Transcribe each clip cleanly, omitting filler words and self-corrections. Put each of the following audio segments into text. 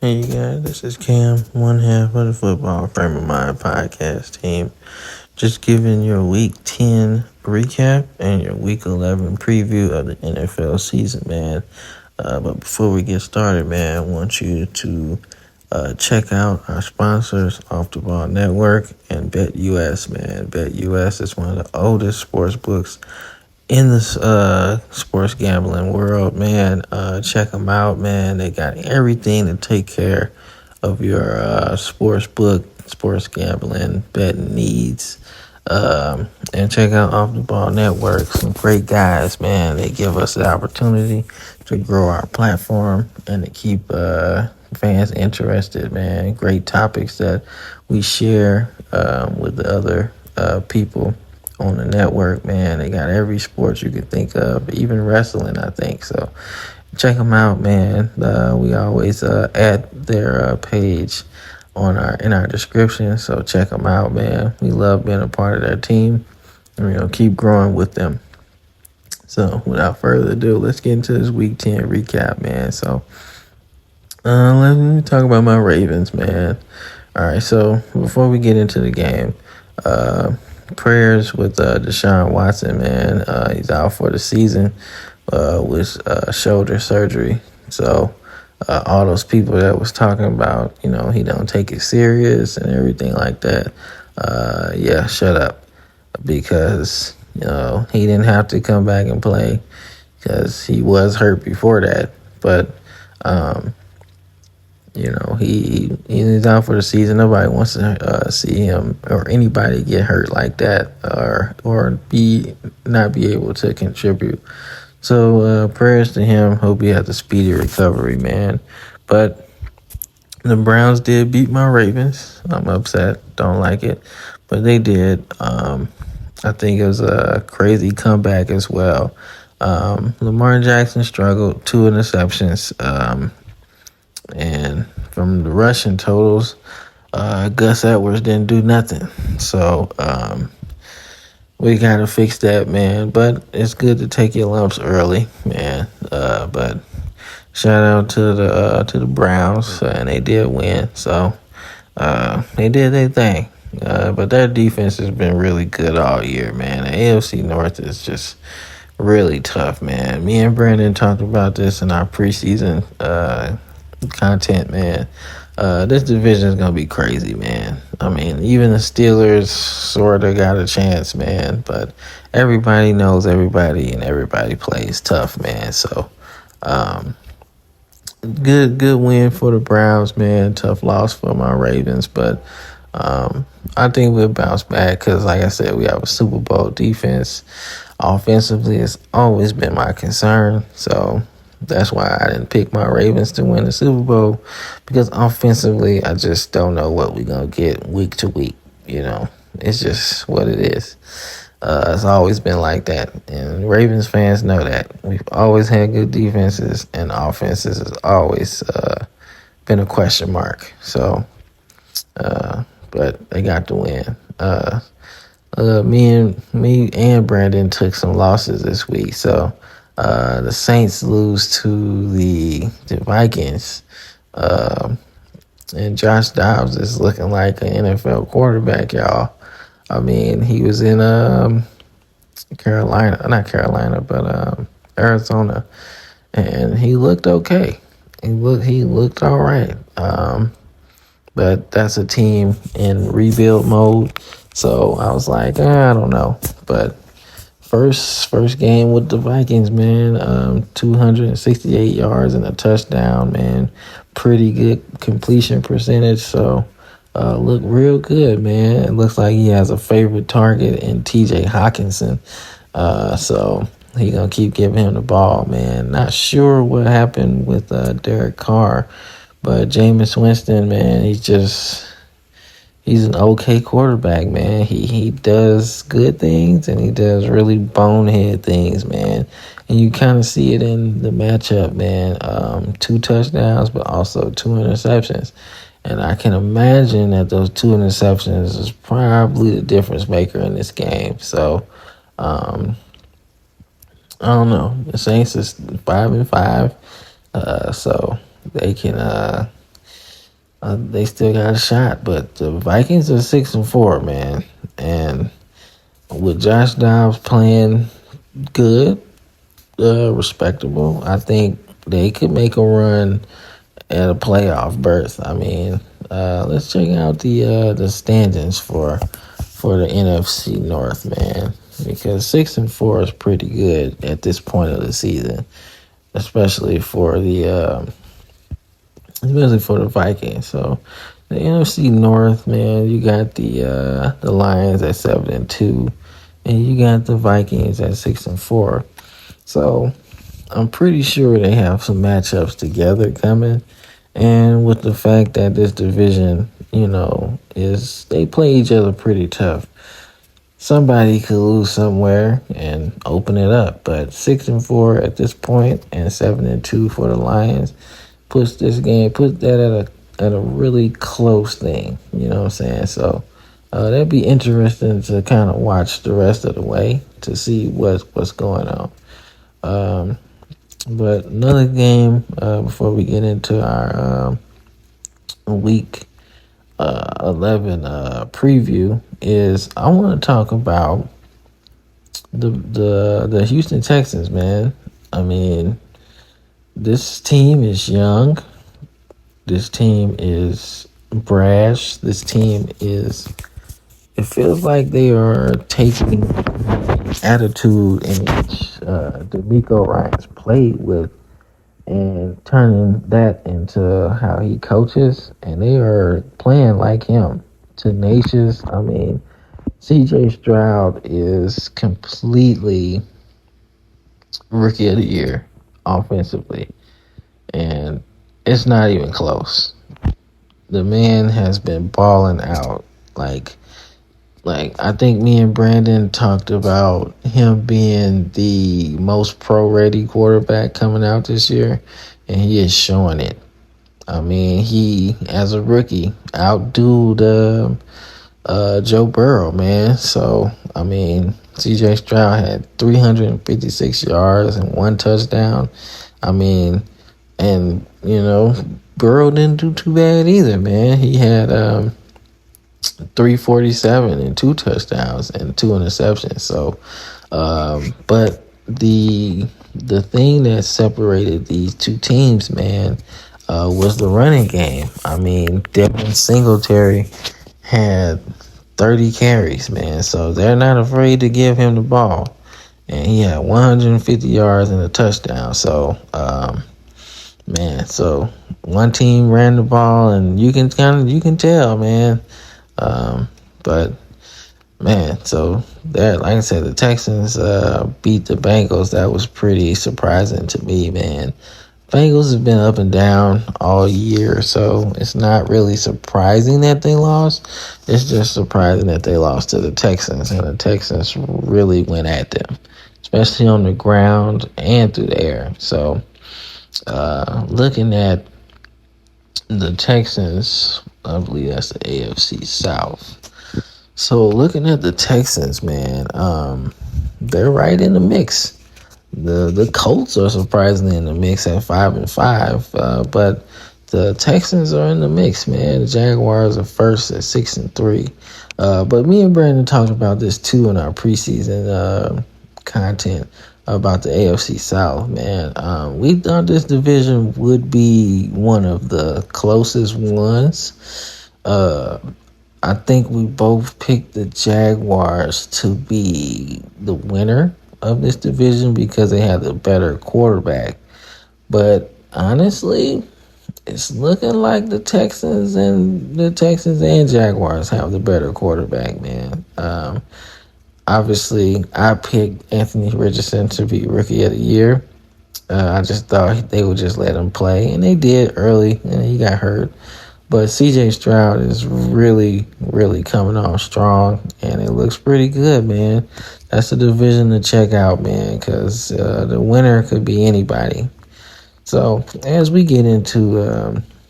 Hey you guys, this is Cam, one half of the Football Frame of Mind podcast team. Just giving your Week 10 recap and your Week 11 preview of the NFL season, man. But before we get started, man, I want you to check out our sponsors, Off the Ball Network and BetUS, man. BetUS is one of the oldest sports books in the sports gambling world, man. Check them out, man. They got everything to take care of your sports book, sports gambling, betting needs. And check out Off the Ball Network. Some great guys, man. They give us the opportunity to grow our platform and to keep fans interested, man. Great topics that we share with the other people on the network, man. They got every sport you could think of, even wrestling, I think. So check them out, man. We always add their page in our description, so check them out, man. We love being a part of their team, and we're gonna keep growing with them. So without further ado, let's get into this Week 10 recap, man. So let me talk about my Ravens, man. All right, so before we get into the game, prayers with Deshaun Watson, man. He's out for the season with shoulder surgery. So all those people that was talking about, he don't take it serious and everything like that, yeah, shut up. Because, he didn't have to come back and play because he was hurt before that. But, he's out for the season. Nobody wants to see him or anybody get hurt like that or not be able to contribute. So prayers to him. Hope he has a speedy recovery, man. But the Browns did beat my Ravens. I'm upset. Don't like it. But they did. I think it was a crazy comeback as well. Lamar Jackson struggled, 2 interceptions. And from the rushing totals, Gus Edwards didn't do nothing. So we got to fix that, man. But it's good to take your lumps early, man. But shout out to the Browns, and they did win. So they did their thing. But their defense has been really good all year, man. The AFC North is just really tough, man. Me and Brandon talked about this in our preseason content, man. This division is gonna be crazy, man. I mean, even the Steelers sort of got a chance, man. But everybody knows everybody, and everybody plays tough, man. So, good win for the Browns, man. Tough loss for my Ravens, but I think we'll bounce back because, like I said, we have a Super Bowl defense. Offensively, it's always been my concern. So that's why I didn't pick my Ravens to win the Super Bowl, because offensively, I just don't know what we're going to get week to week. It's just what it is. It's always been like that. And Ravens fans know that. We've always had good defenses, and offenses has always been a question mark. So, but they got the win. Me and Brandon took some losses this week. So, the Saints lose to the Vikings. And Josh Dobbs is looking like an NFL quarterback, y'all. I mean, he was in Arizona, and he looked okay. He looked all right. But that's a team in rebuild mode. So I was like, I don't know. But first game with the Vikings, man. 268 yards and a touchdown, man. Pretty good completion percentage. So look real good, man. It looks like he has a favorite target in TJ Hawkinson. So he gonna keep giving him the ball, man. Not sure what happened with Derek Carr, but Jameis Winston, man, he's an okay quarterback, man. He does good things, and he does really bonehead things, man. And you kind of see it in the matchup, man. 2 touchdowns, but also 2 interceptions. And I can imagine that those 2 interceptions is probably the difference maker in this game. So, I don't know. The Saints is 5-5, so they can They still got a shot, but the Vikings are 6-4, man. And with Josh Dobbs playing good, respectable, I think they could make a run at a playoff berth. I mean, let's check out the standings for the NFC North, man, because 6-4 is pretty good at this point of the season, especially for the Vikings. So the NFC North, man, you got the Lions at 7-2, and you got the Vikings at 6-4. So I'm pretty sure they have some matchups together coming. And with the fact that this division, is they play each other pretty tough. Somebody could lose somewhere and open it up. But 6-4 at this point and 7-2 for the Lions puts that at a really close thing. You know what I'm saying? So that'd be interesting to kind of watch the rest of the way to see what's going on. But another game before we get into our week 11 preview is I want to talk about the Houston Texans, man. I mean, this team is young. This team is brash. This team is. It feels like they are taking attitude in which D'Amico Ryan's played with and turning that into how he coaches, and they are playing like him. Tenacious. I mean, CJ Stroud is completely rookie of the year offensively, and it's not even close. The man has been balling out. Like I think me and Brandon talked about him being the most pro-ready quarterback coming out this year, and he is showing it. I mean, he, as a rookie, outdueled Joe Burrow, man. So, I mean, CJ Stroud had 356 yards and 1 touchdown. I mean, and, Burrow didn't do too bad either, man. He had 347 and 2 touchdowns and 2 interceptions. So, but the thing that separated these two teams, man, was the running game. I mean, Devin Singletary had 30 carries, man. So they're not afraid to give him the ball. And he had 150 yards and a touchdown. So, so one team ran the ball, and you can tell, man. But man, so that, like I said, the Texans beat the Bengals. That was pretty surprising to me, man. Bengals have been up and down all year, so it's not really surprising that they lost. It's just surprising that they lost to the Texans, and the Texans really went at them, especially on the ground and through the air. So, looking at the Texans, I believe that's the AFC South. So, looking at the Texans, man, they're right in the mix. The Colts are surprisingly in the mix at 5-5, but the Texans are in the mix, man. The Jaguars are first at 6-3. But me and Brandon talked about this too in our preseason content about the AFC South, man. We thought this division would be one of the closest ones. I think we both picked the Jaguars to be the winner of this division because they have the better quarterback. But honestly, it's looking like the Texans and Jaguars have the better quarterback, man. Obviously, I picked Anthony Richardson to be Rookie of the Year. I just thought they would just let him play, and they did early, and he got hurt. But C.J. Stroud is really, really coming on strong, and it looks pretty good, man. That's a division to check out, man, because the winner could be anybody. So, as we get into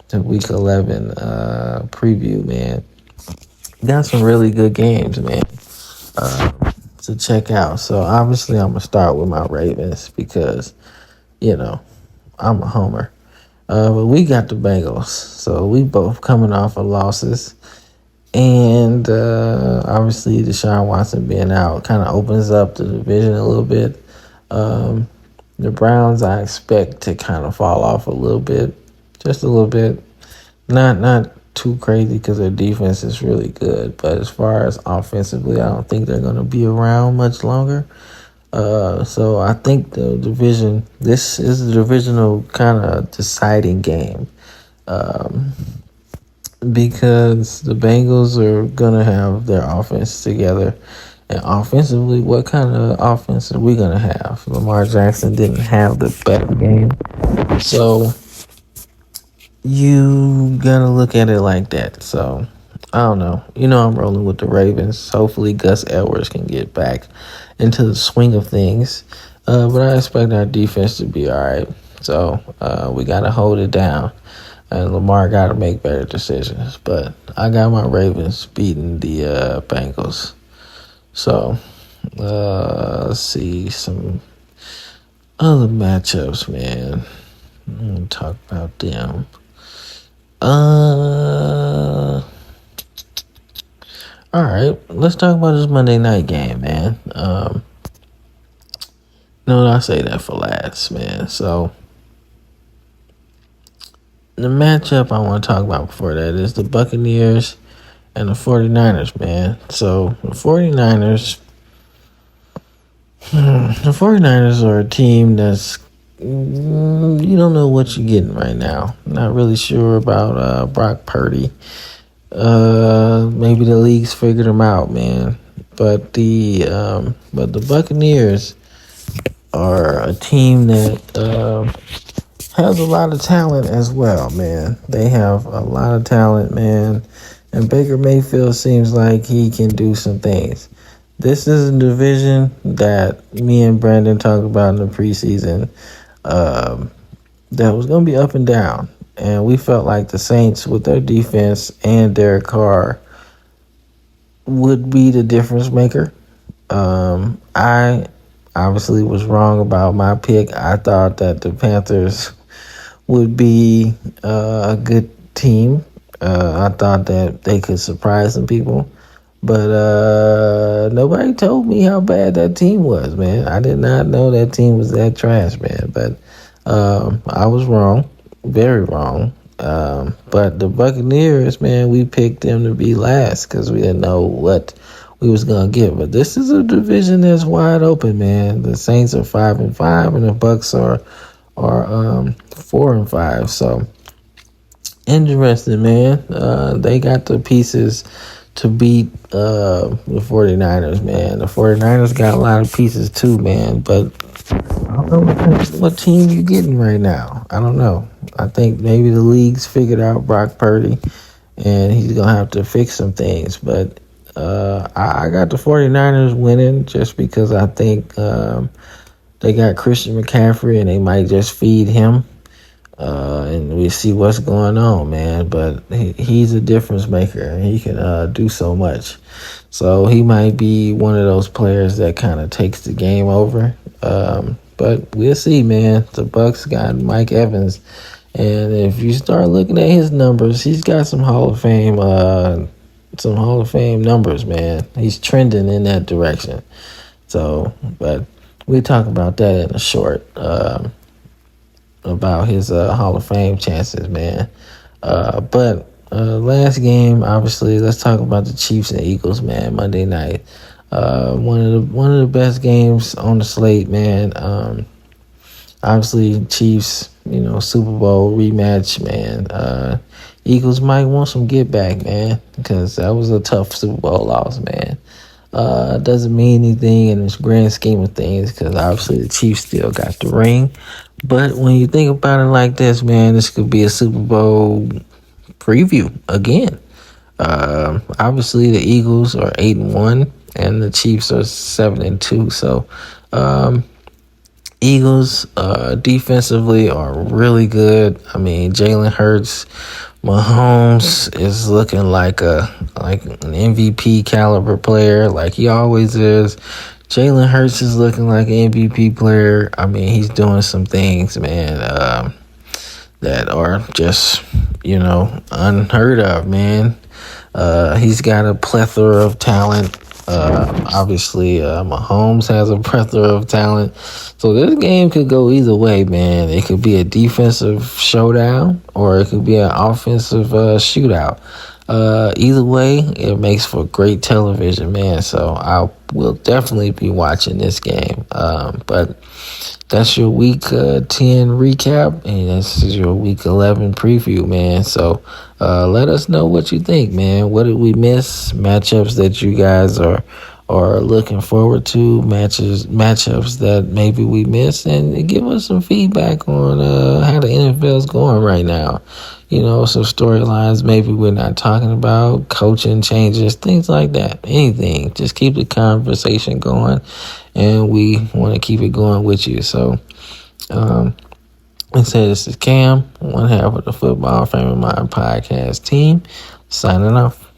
the Week 11 preview, man, got some really good games, man, to check out. So, obviously, I'm going to start with my Ravens because, I'm a homer. But we got the Bengals, so we both coming off of losses. And obviously, Deshaun Watson being out kind of opens up the division a little bit. The Browns, I expect to kind of fall off a little bit, just a little bit. Not too crazy because their defense is really good, but as far as offensively, I don't think they're going to be around much longer. So I think the division, this is a divisional kind of deciding game. Because the Bengals are going to have their offense together. And offensively, what kind of offense are we going to have? Lamar Jackson didn't have the best game. So you got to look at it like that. So I don't know. I'm rolling with the Ravens. Hopefully Gus Edwards can get back into the swing of things. But I expect our defense to be all right. So we got to hold it down. And Lamar got to make better decisions. But I got my Ravens beating the Bengals. So, let's see some other matchups, man. I'm going to talk about them. All right, let's talk about this Monday night game, man. No, I say that for last, man. So, the matchup I want to talk about before that is the Buccaneers and the 49ers, man. So, the 49ers are a team that's, you don't know what you're getting right now. Not really sure about Brock Purdy. Maybe the league's figured him out, man. But the Buccaneers are a team that has a lot of talent as well, man. They have a lot of talent, man. And Baker Mayfield seems like he can do some things. This is a division that me and Brandon talked about in the preseason that was going to be up and down. And we felt like the Saints, with their defense and Derek Carr, would be the difference maker. I obviously was wrong about my pick. I thought that the Panthers would be a good team. I thought that they could surprise some people. But nobody told me how bad that team was, man. I did not know that team was that trash, man. But I was wrong, very wrong. But the Buccaneers, man, we picked them to be last because we didn't know what we was gonna get. But this is a division that's wide open, man. The Saints are 5-5, and the Bucs are 4-5. So interesting, man. They got the pieces to beat the 49ers, man. The 49ers got a lot of pieces too, man. But I don't know what team you getting right now. I don't know. I think maybe the league's figured out Brock Purdy, and he's going to have to fix some things. But I got the 49ers winning just because I think they got Christian McCaffrey, and they might just feed him. And we see what's going on, man. But he's a difference maker, and he can do so much. So he might be one of those players that kind of takes the game over. But we'll see, man. The Bucs got Mike Evans, and if you start looking at his numbers, he's got some Hall of Fame numbers, man. He's trending in that direction. So, but we'll talk about that in a short. About his Hall of Fame chances, man. But last game, obviously, let's talk about the Chiefs and Eagles, man. Monday night, one of the best games on the slate, man. Obviously, Chiefs, Super Bowl rematch, man. Eagles might want some get back, man, because that was a tough Super Bowl loss, man. Doesn't mean anything in this grand scheme of things because obviously the Chiefs still got the ring. But when you think about it like this, man, this could be a Super Bowl preview again. Obviously, the Eagles are 8-1 and the Chiefs are 7-2. So, Eagles defensively are really good. I mean, Jalen Hurts, Mahomes is looking like an MVP caliber player, like he always is. Jalen Hurts is looking like an MVP player. I mean, he's doing some things, man. that are just, unheard of, man. He's got a plethora of talent. Obviously, Mahomes has a plethora of talent. So this game could go either way, man. It could be a defensive showdown or it could be an offensive shootout. Either way, it makes for great television, man. So I will definitely be watching this game. But that's your week 10 recap, and this is your week 11 preview, man. So let us know what you think, man. What did we miss? Matchups that you guys are looking forward to, matchups that maybe we missed, and give us some feedback on how the NFL is going right now. Some storylines maybe we're not talking about, coaching changes, things like that. Anything. Just keep the conversation going, and we want to keep it going with you. So, like I said, this is Cam, one half of the Football Frame of Mind podcast team, signing off.